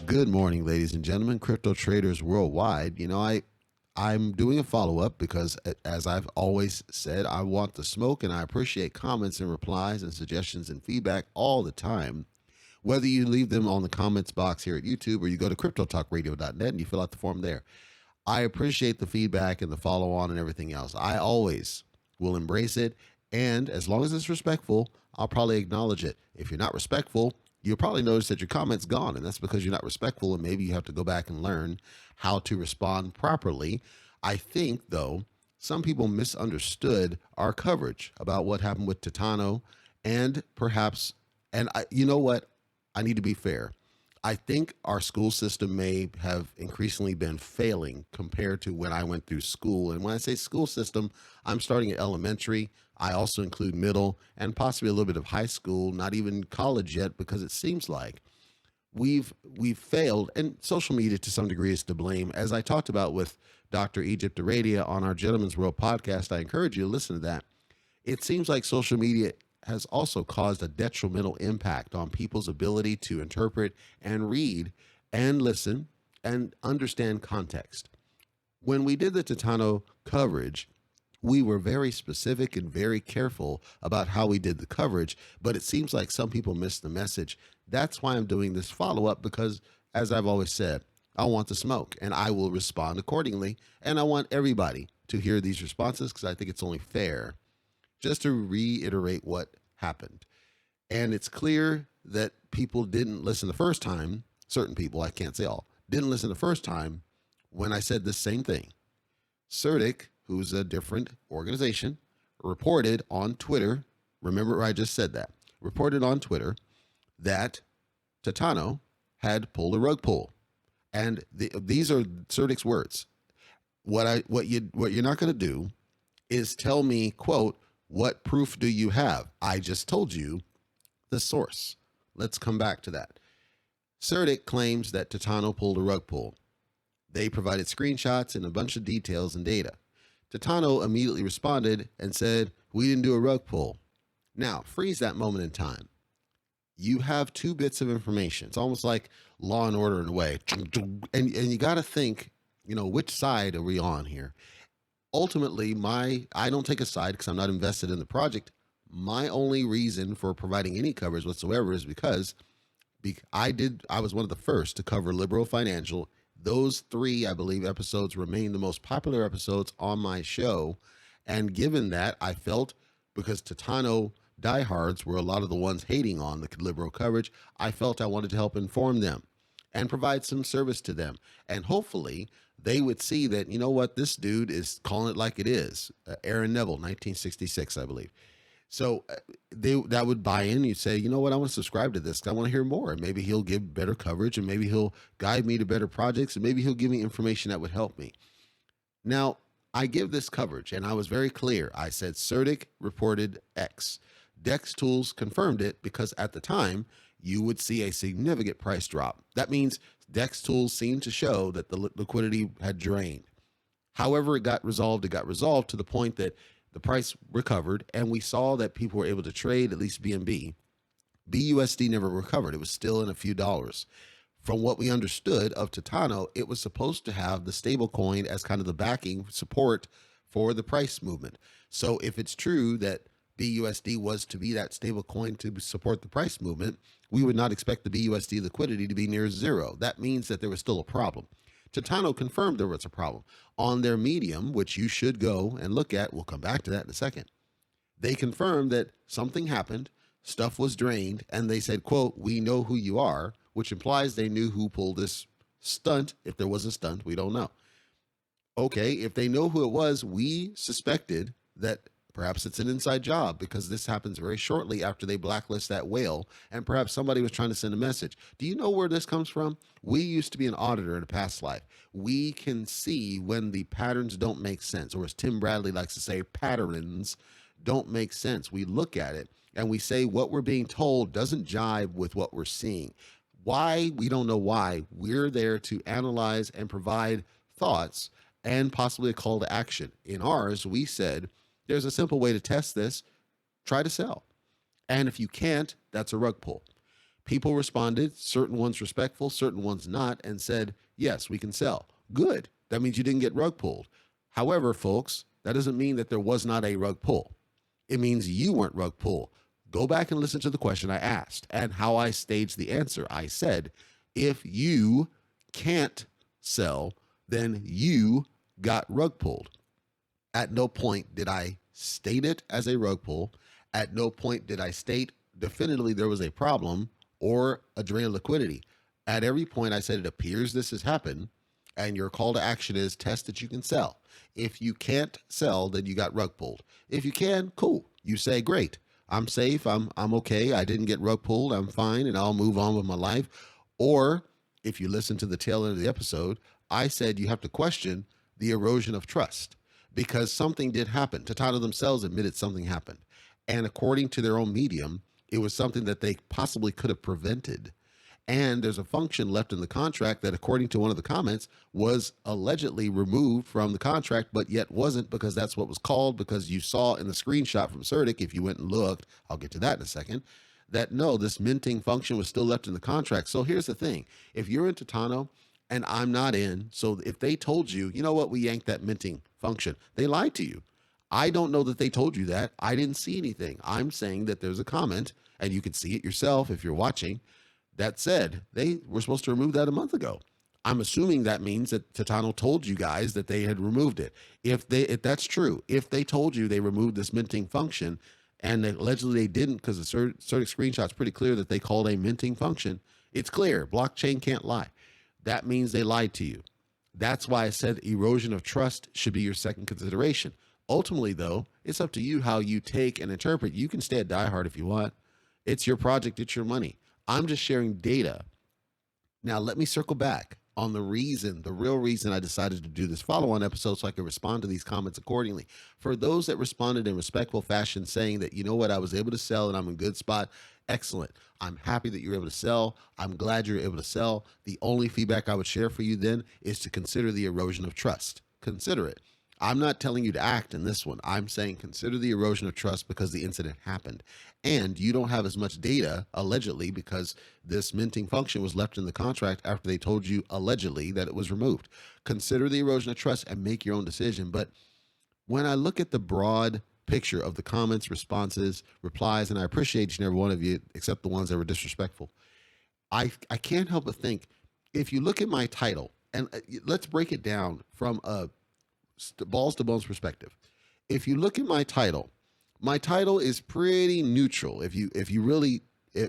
Good morning, ladies and gentlemen, crypto traders worldwide. I'm doing a follow up because, as I've always said, I want the smoke and I appreciate comments and replies and suggestions and feedback all the time. Whether you leave them on the comments box here at YouTube or you go to cryptotalkradio.net and you fill out the form there. I appreciate the feedback and the follow on and everything else. I always will embrace it. And as long as it's respectful, I'll probably acknowledge it. If you're not respectful, you'll probably notice that your comment's gone. And that's because you're not respectful. And maybe you have to go back and learn how to respond properly. I think, though, some people misunderstood our coverage about what happened with TITANO and perhaps, you know what? I need to be fair. I think our school system may have increasingly been failing compared to when I went through school. And when I say school system, I'm starting at elementary. I also include middle and possibly a little bit of high school, not even college yet, because it seems like we've failed. And social media to some degree is to blame. As I talked about with Dr. Egypt Aradia on our Gentleman's World podcast, I encourage you to listen to that. It seems like social media has also caused a detrimental impact on people's ability to interpret and read and listen and understand context. When we did the TITANO coverage, we were very specific and very careful about how we did the coverage, but it seems like some people missed the message. That's why I'm doing this follow up because, as I've always said, I want the smoke and I will respond accordingly. And I want everybody to hear these responses because I think it's only fair. Just to reiterate what happened. And it's clear that people didn't listen the first time. Certain people, I can't say all, didn't listen the first time when I said the same thing. Certik, who's a different organization, reported on Twitter. Remember, I just said that. Reported on Twitter that TITANO had pulled a rug pull. And these are Certik's words. What you're not going to do is tell me, quote, what proof do you have? I just told you the source. Let's come back to that. Certik claims that TITANO pulled a rug pull. They provided screenshots and a bunch of details and data. TITANO immediately responded and said, we didn't do a rug pull. Now, freeze that moment in time. You have two bits of information. It's almost like Law and Order in a way. And you got to think, which side are we on here? Ultimately, I don't take a side because I'm not invested in the project. My only reason for providing any coverage whatsoever is because I was one of the first to cover liberal financial. Those three, I believe, episodes remain the most popular episodes on my show. And given that, I felt because TITANO diehards were a lot of the ones hating on the liberal coverage, I felt I wanted to help inform them and provide some service to them. And hopefully they would see that, you know what, this dude is calling it like it is. Aaron Neville, 1966, I believe. So that would buy in. You'd say, you know what, I want to subscribe to this because I want to hear more. And maybe he'll give better coverage and maybe he'll guide me to better projects and maybe he'll give me information that would help me. Now, I give this coverage and I was very clear. I said Certik reported X. Dex Tools confirmed it because at the time, you would see a significant price drop. That means Dex Tools seemed to show that the liquidity had drained. However, it got resolved to the point that the price recovered and we saw that people were able to trade, at least BNB. BUSD never recovered. It was still in a few dollars. From what we understood of TITANO, it was supposed to have the stable coin as kind of the backing support for the price movement. So if it's true that BUSD was to be that stable coin to support the price movement, we would not expect the BUSD liquidity to be near zero. That means that there was still a problem. TITANO confirmed there was a problem. On their Medium, which you should go and look at, we'll come back to that in a second, they confirmed that something happened, stuff was drained, and they said, quote, we know who you are, which implies they knew who pulled this stunt. If there was a stunt, we don't know. Okay, if they know who it was, we suspected that perhaps it's an inside job because this happens very shortly after they blacklist that whale, and perhaps somebody was trying to send a message. Do you know where this comes from? We used to be an auditor in a past life. We can see when the patterns don't make sense, or as Tim Bradley likes to say, patterns don't make sense. We look at it and we say what we're being told doesn't jive with what we're seeing. Why? We don't know why. We're there to analyze and provide thoughts and possibly a call to action. In ours, we said, there's a simple way to test this. Try to sell. And if you can't, that's a rug pull. People responded, certain ones respectful, certain ones not, and said, yes, we can sell. Good. That means you didn't get rug pulled. However, folks, that doesn't mean that there was not a rug pull. It means you weren't rug pulled. Go back and listen to the question I asked and how I staged the answer. I said, if you can't sell, then you got rug pulled. At no point did I state it as a rug pull. At no point did I state definitively there was a problem or a drain of liquidity. At every point I said it appears this has happened, and your call to action is test that you can sell. If you can't sell, then you got rug pulled. If you can, cool. You say, great, I'm safe, I'm okay, I didn't get rug pulled, I'm fine, and I'll move on with my life. Or if you listen to the tail end of the episode, I said you have to question the erosion of trust because something did happen. TITANO themselves admitted something happened. And according to their own medium, it was something that they possibly could have prevented. And there's a function left in the contract that, according to one of the comments, was allegedly removed from the contract, but yet wasn't, because that's what was called, because you saw in the screenshot from Certik, if you went and looked, I'll get to that in a second, that no, this minting function was still left in the contract. So here's the thing. If you're in TITANO and I'm not in, so if they told you, you know what, we yanked that minting function, they lied to you. I don't know that they told you that. I didn't see anything. I'm saying that there's a comment, and you can see it yourself if you're watching, that said they were supposed to remove that a month ago. I'm assuming that means that TITANO told you guys that they had removed it. If that's true, if they told you they removed this minting function, and allegedly they didn't, because the Certik screenshot's pretty clear that they called a minting function, it's clear. Blockchain can't lie. That means they lied to you. That's why I said erosion of trust should be your second consideration. Ultimately, though, it's up to you how you take and interpret. You can stay a diehard if you want. It's your project. It's your money. I'm just sharing data. Now, let me circle back on the real reason I decided to do this follow-on episode so I could respond to these comments accordingly. For those that responded in respectful fashion saying that, you know what, I was able to sell and I'm in a good spot, excellent. I'm happy that you're able to sell. I'm glad you're able to sell. The only feedback I would share for you then is to consider the erosion of trust. Consider it. I'm not telling you to act in this one. I'm saying consider the erosion of trust because the incident happened. And you don't have as much data, allegedly, because this minting function was left in the contract after they told you, allegedly, that it was removed. Consider the erosion of trust and make your own decision. But when I look at the broad picture of the comments, responses, replies, and I appreciate each and every one of you, except the ones that were disrespectful, I can't help but think, if you look at my title, and let's break it down from a balls to bones perspective. If you look at my title is pretty neutral. If you really,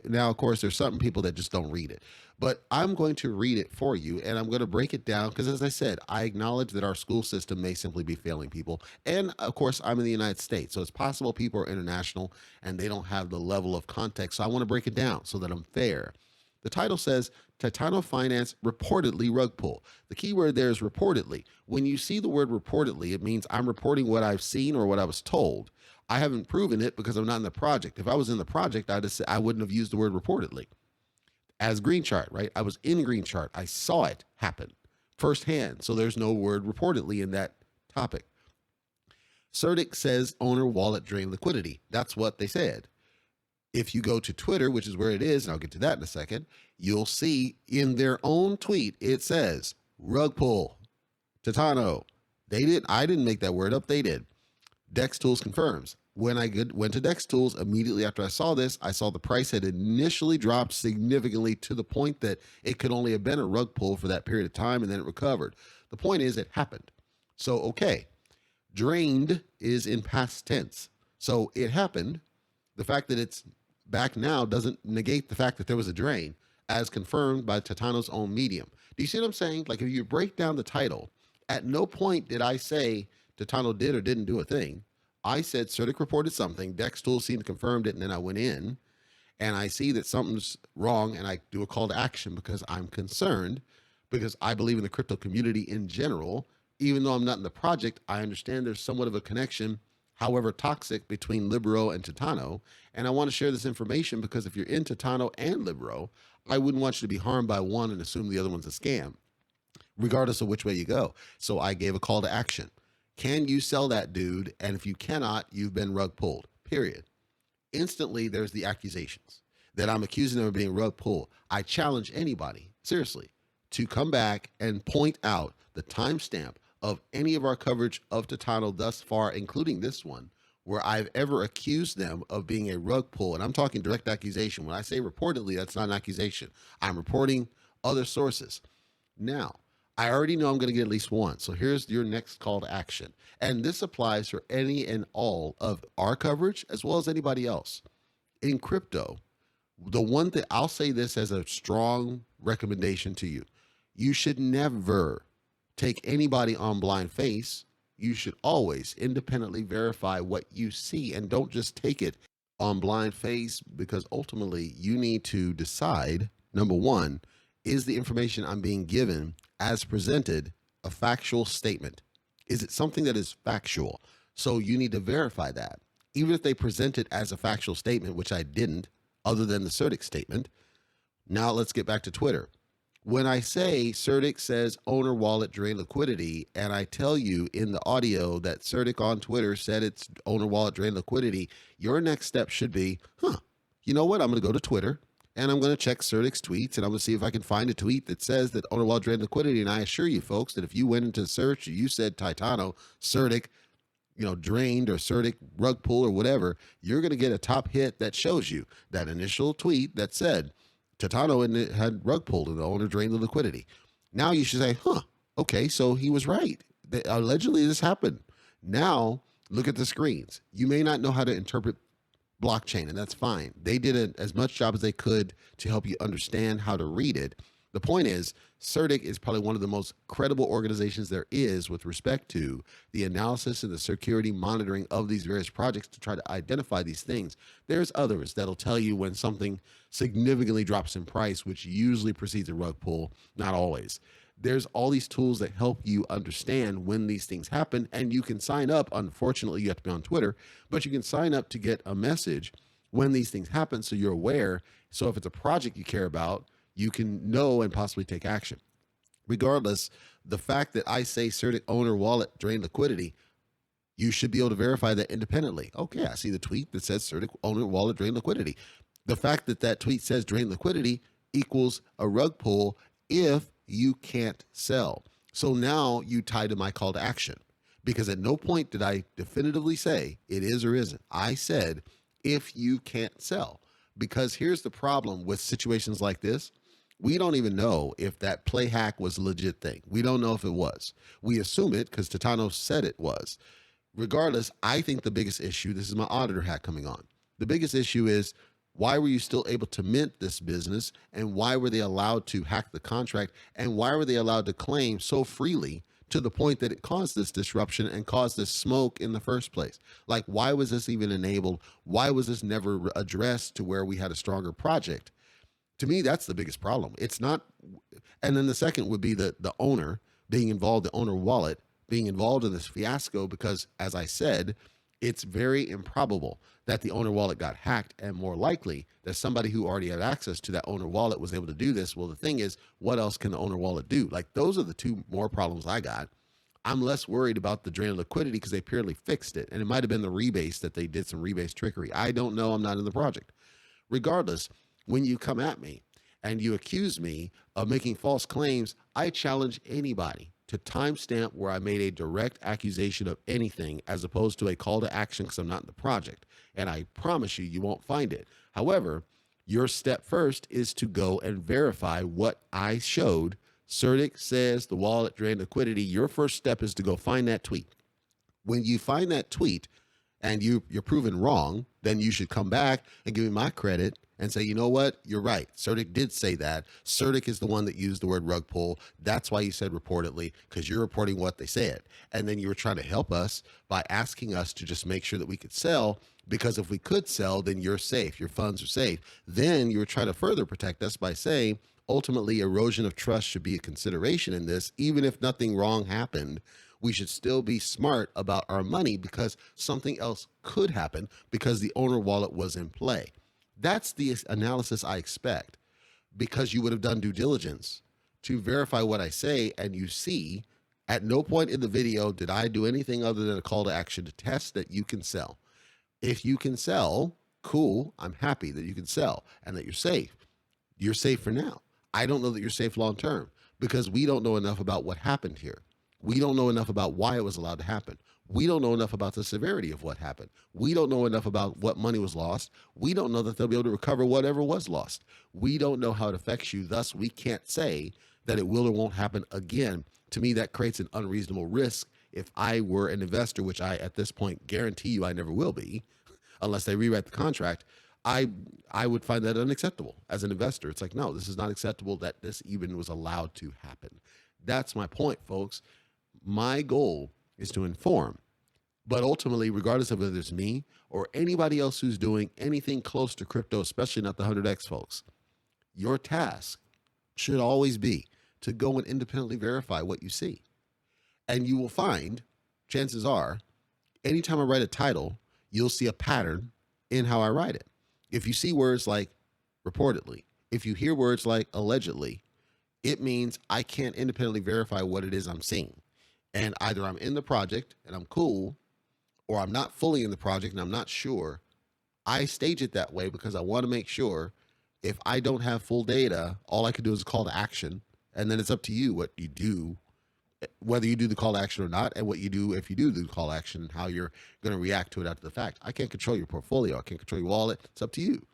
now of course there's some people that just don't read it, but I'm going to read it for you and I'm going to break it down because, as I said, I acknowledge that our school system may simply be failing people. And of course I'm in the United States, so it's possible people are international and they don't have the level of context. So I want to break it down so that I'm fair. The title says, TITANO Finance reportedly rug pull. The key word there is reportedly. When you see the word reportedly, it means I'm reporting what I've seen or what I was told. I haven't proven it because I'm not in the project. If I was in the project, I wouldn't have used the word reportedly. As Green Chart, right? I was in Green Chart. I saw it happen firsthand. So there's no word reportedly in that topic. Certik says owner wallet drain liquidity. That's what they said. If you go to Twitter, which is where it is, and I'll get to that in a second, you'll see in their own tweet, it says rug pull, TITANO. I didn't make that word up. They did. Dex Tools confirms. When I went to Dex Tools, immediately after I saw this, I saw the price had initially dropped significantly to the point that it could only have been a rug pull for that period of time, and then it recovered. The point is it happened. So, okay, drained is in past tense. So it happened. The fact that it's back now doesn't negate the fact that there was a drain, as confirmed by TITANO's own medium. Do you see what I'm saying? Like, if you break down the title, at no point did I say TITANO did or didn't do a thing. I said Certik reported something, Dex Tools seemed to confirmed it, and then I went in and I see that something's wrong and I do a call to action because I'm concerned, because I believe in the crypto community in general. Even though I'm not in the project, I understand there's somewhat of a connection, however toxic, between Libero and TITANO. And I want to share this information because if you're in TITANO and Libero, I wouldn't want you to be harmed by one and assume the other one's a scam, regardless of which way you go. So I gave a call to action. Can you sell that, dude? And if you cannot, you've been rug pulled, period. Instantly, there's the accusations. that I'm accusing them of being rug pull. I challenge anybody, seriously, to come back and point out the timestamp of any of our coverage of TITANO thus far, including this one, where I've ever accused them of being a rug pull. And I'm talking direct accusation. When I say reportedly, that's not an accusation. I'm reporting other sources. Now, I already know I'm going to get at least one. So here's your next call to action. And this applies for any and all of our coverage as well as anybody else. In crypto, the one thing I'll say this as a strong recommendation to you, you should never take anybody on blind face. You should always independently verify what you see, and don't just take it on blind face, because ultimately you need to decide, number one, is the information I'm being given as presented a factual statement? Is it something that is factual? So you need to verify that. Even if they present it as a factual statement, which I didn't, other than the Certik statement. Now let's get back to Twitter. When I say Certik says owner wallet drain liquidity, and I tell you in the audio that Certik on Twitter said it's owner wallet drain liquidity, your next step should be, you know what? I'm going to go to Twitter and I'm going to check Certik's tweets, and I'm going to see if I can find a tweet that says that owner wallet drain liquidity. And I assure you folks that if you went into search, you said TITANO, Certik, drained, or Certik rug pull or whatever, you're going to get a top hit that shows you that initial tweet that said TITANO and it had rug pulled and the owner drained the liquidity. Now you should say, okay, so he was right. Allegedly this happened. Now look at the screens. You may not know how to interpret blockchain, and that's fine. They did as much job as they could to help you understand how to read it. The point is, Certik is probably one of the most credible organizations there is with respect to the analysis and the security monitoring of these various projects to try to identify these things. There's others that'll tell you when something significantly drops in price, which usually precedes a rug pull, not always. There's all these tools that help you understand when these things happen, and you can sign up. Unfortunately, you have to be on Twitter, but you can sign up to get a message when these things happen so you're aware. So if it's a project you care about, you can know and possibly take action. Regardless, the fact that I say Certik owner wallet drain liquidity, you should be able to verify that independently. Okay, I see the tweet that says Certik owner wallet drain liquidity. The fact that that tweet says drain liquidity equals a rug pull if you can't sell. So now you tie to my call to action, because at no point did I definitively say it is or isn't. I said if you can't sell, because here's the problem with situations like this. We don't even know if that play hack was a legit thing. We don't know if it was. We assume it because TITANO said it was. Regardless, I think the biggest issue, this is my auditor hat coming on. The biggest issue is, why were you still able to mint this business, and why were they allowed to hack the contract, and why were they allowed to claim so freely to the point that it caused this disruption and caused this smoke in the first place? Like, why was this even enabled? Why was this never addressed to where we had a stronger project? To me, that's the biggest problem. It's not. And then the second would be the owner being involved, the owner wallet being involved in this fiasco, because as I said, it's very improbable that the owner wallet got hacked, and more likely that somebody who already had access to that owner wallet was able to do this. Well, the thing is, what else can the owner wallet do? Like, those are the two more problems I got. I'm less worried about the drain of liquidity because they purely fixed it. And it might have been the rebase that they did some rebase trickery. I don't know. I'm not in the project. Regardless, when you come at me and you accuse me of making false claims, I challenge anybody to timestamp where I made a direct accusation of anything as opposed to a call to action, because I'm not in the project. And I promise you, you won't find it. However, your step first is to go and verify what I showed. Certik says the wallet drained liquidity. Your first step is to go find that tweet. When you find that tweet and you're proven wrong, then you should come back and give me my credit and say, you know what, you're right. Certik did say that. Certik is the one that used the word rug pull. That's why you said reportedly, because you're reporting what they said. And then you were trying to help us by asking us to just make sure that we could sell, because if we could sell, then you're safe. Your funds are safe. Then you were trying to further protect us by saying, ultimately, erosion of trust should be a consideration in this. Even if nothing wrong happened, we should still be smart about our money because something else could happen because the owner wallet was in play. That's the analysis I expect, because you would have done due diligence to verify what I say, and you see at no point in the video did I do anything other than a call to action to test that you can sell. If you can sell, Cool. I'm happy that you can sell and that you're safe. You're safe for now. I don't know that you're safe long term because we don't know enough about what happened here. We don't know enough about why it was allowed to happen. We don't know enough about the severity of what happened. We don't know enough about what money was lost. We don't know that they'll be able to recover whatever was lost. We don't know how it affects you. Thus, we can't say that it will or won't happen again. To me, that creates an unreasonable risk. If I were an investor, which I at this point guarantee you I never will be, unless they rewrite the contract, I would find that unacceptable as an investor. It's like, no, this is not acceptable that this even was allowed to happen. That's my point, folks. My goal is to inform, but ultimately, regardless of whether it's me or anybody else who's doing anything close to crypto, especially not the 100x folks, your task should always be to go and independently verify what you see. And you will find, chances are, anytime I write a title, you'll see a pattern in how I write it. If you see words like reportedly, if you hear words like allegedly, it means I can't independently verify what it is I'm seeing. And either I'm in the project and I'm cool, or I'm not fully in the project and I'm not sure. I stage it that way because I want to make sure if I don't have full data, all I can do is a call to action. And then it's up to you what you do, whether you do the call to action or not, and what you do if you do the call to action and how you're going to react to it after the fact. I can't control your portfolio. I can't control your wallet. It's up to you.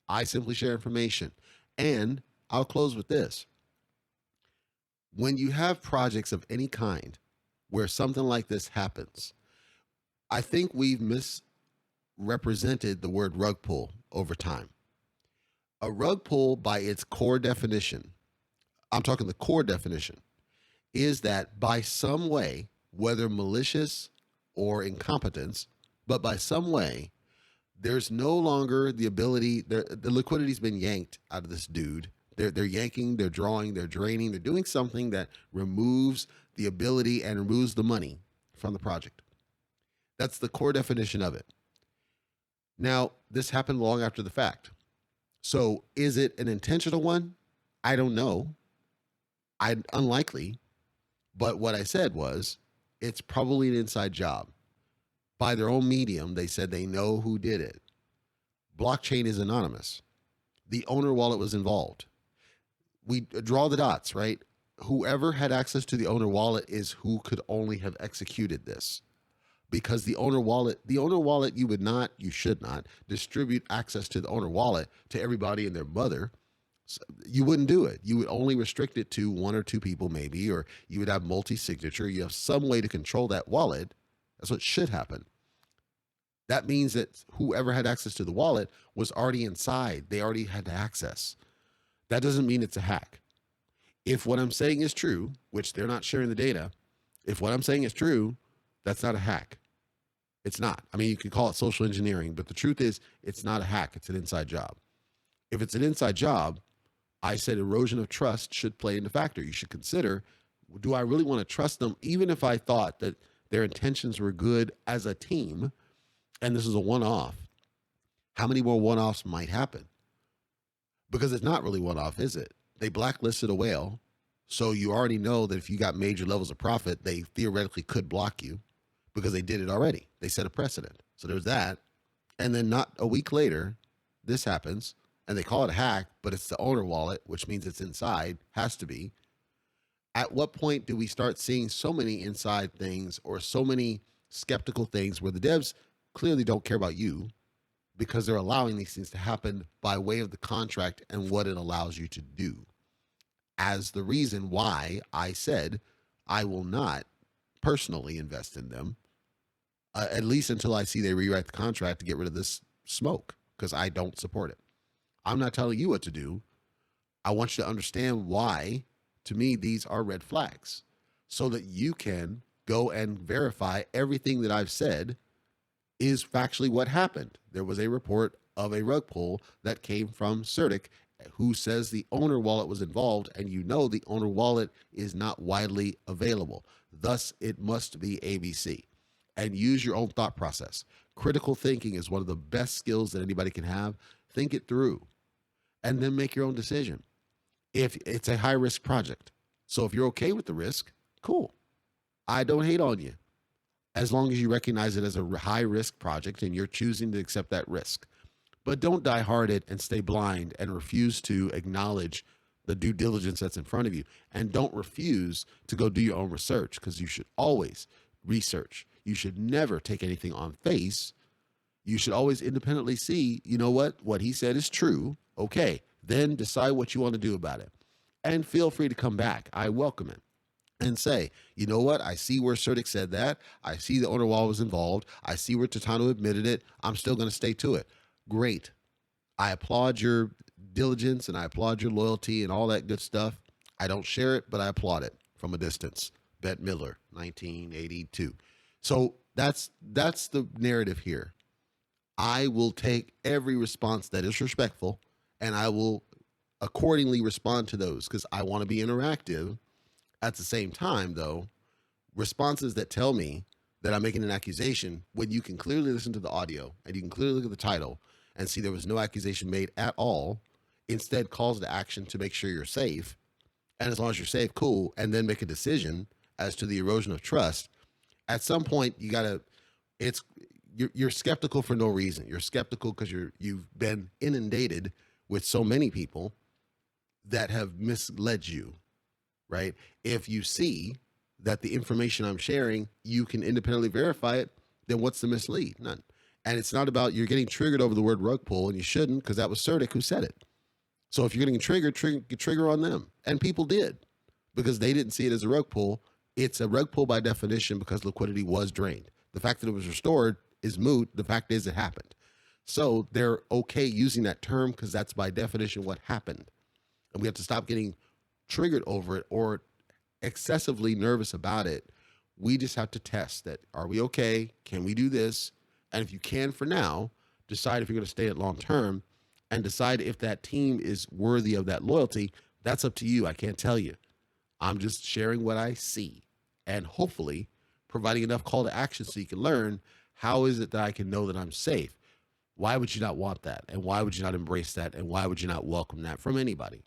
I simply share information. And I'll close with this. When you have projects of any kind where something like this happens, I think we've misrepresented the word rug pull over time. A rug pull, by its core definition, I'm talking the core definition, is that by some way, whether malicious or incompetence, but by some way, there's no longer the ability, the liquidity's been yanked out of this dude. They're yanking, they're drawing, they're draining, they're doing something that removes the ability and removes the money from the project. That's the core definition of it. Now, this happened long after the fact. So is it an intentional one? I don't know. Unlikely. But what I said was, it's probably an inside job. By their own medium, they said they know who did it. Blockchain is anonymous. The owner wallet was involved. We draw the dots, right? Whoever had access to the owner wallet is who could only have executed this. Because the owner wallet, you should not distribute access to the owner wallet to everybody and their mother. You wouldn't do it. You would only restrict it to one or two people maybe, or you would have multi-signature. You have some way to control that wallet. That's what should happen. That means that whoever had access to the wallet was already inside. They already had access. That doesn't mean it's a hack. If what I'm saying is true, which they're not sharing the data, if what I'm saying is true, that's not a hack. It's not. I mean, you could call it social engineering, but the truth is it's not a hack. It's an inside job. If it's an inside job, I said erosion of trust should play into factor. You should consider, do I really want to trust them, even if I thought that their intentions were good as a team, and this is a one-off? How many more one-offs might happen? Because it's not really one-off, is it? They blacklisted a whale, so you already know that if you got major levels of profit, they theoretically could block you because they did it already. They set a precedent. So there's that. And then not a week later, this happens, and they call it a hack, but it's the owner wallet, which means it's inside, has to be. At what point do we start seeing so many inside things or so many skeptical things where the devs clearly don't care about you because they're allowing these things to happen by way of the contract and what it allows you to do? As the reason why I said I will not personally invest in them, at least until I see they rewrite the contract to get rid of this smoke, because I don't support it. I'm not telling you what to do. I want you to understand why, to me, these are red flags, so that you can go and verify everything that I've said is factually what happened. There was a report of a rug pull that came from Certik, who says the owner wallet was involved, and you know the owner wallet is not widely available. Thus, it must be ABC. And use your own thought process. Critical thinking is one of the best skills that anybody can have. Think it through, and then make your own decision. If it's a high-risk project, so if you're okay with the risk, cool. I don't hate on you, as long as you recognize it as a high-risk project and you're choosing to accept that risk. But don't die-hearted and stay blind and refuse to acknowledge the due diligence that's in front of you. And don't refuse to go do your own research, because you should always research. You should never take anything on face. You should always independently see, you know what he said is true. Okay, then decide what you want to do about it. And feel free to come back. I welcome it. And say, you know what? I see where Certik said that. I see the owner wall was involved. I see where TITANO admitted it. I'm still going to stay to it. Great. I applaud your diligence and I applaud your loyalty and all that good stuff. I don't share it, but I applaud it from a distance. Bette Midler, 1982. So that's the narrative here. I will take every response that is respectful, and I will accordingly respond to those, because I want to be interactive. At the same time, though, responses that tell me that I'm making an accusation, when you can clearly listen to the audio and you can clearly look at the title and see there was no accusation made at all, instead calls to action to make sure you're safe. And as long as you're safe, cool. And then make a decision as to the erosion of trust. At some point, you're skeptical for no reason. You're skeptical because you've been inundated with so many people that have misled you, right? If you see that the information I'm sharing, you can independently verify it, then what's the mislead? None. And it's not about you're getting triggered over the word rug pull, and you shouldn't, because that was Certik who said it. So if you're getting triggered, trigger on them. And people did, because they didn't see it as a rug pull. It's a rug pull by definition because liquidity was drained. The fact that it was restored is moot. The fact is it happened. So they're okay using that term because that's by definition what happened. And we have to stop getting triggered over it or excessively nervous about it. We just have to test that. Are we okay? Can we do this? And if you can for now, decide if you're going to stay at long term, and decide if that team is worthy of that loyalty. That's up to you. I can't tell you. I'm just sharing what I see and hopefully providing enough call to action so you can learn, how is it that I can know that I'm safe? Why would you not want that? And why would you not embrace that? And why would you not welcome that from anybody?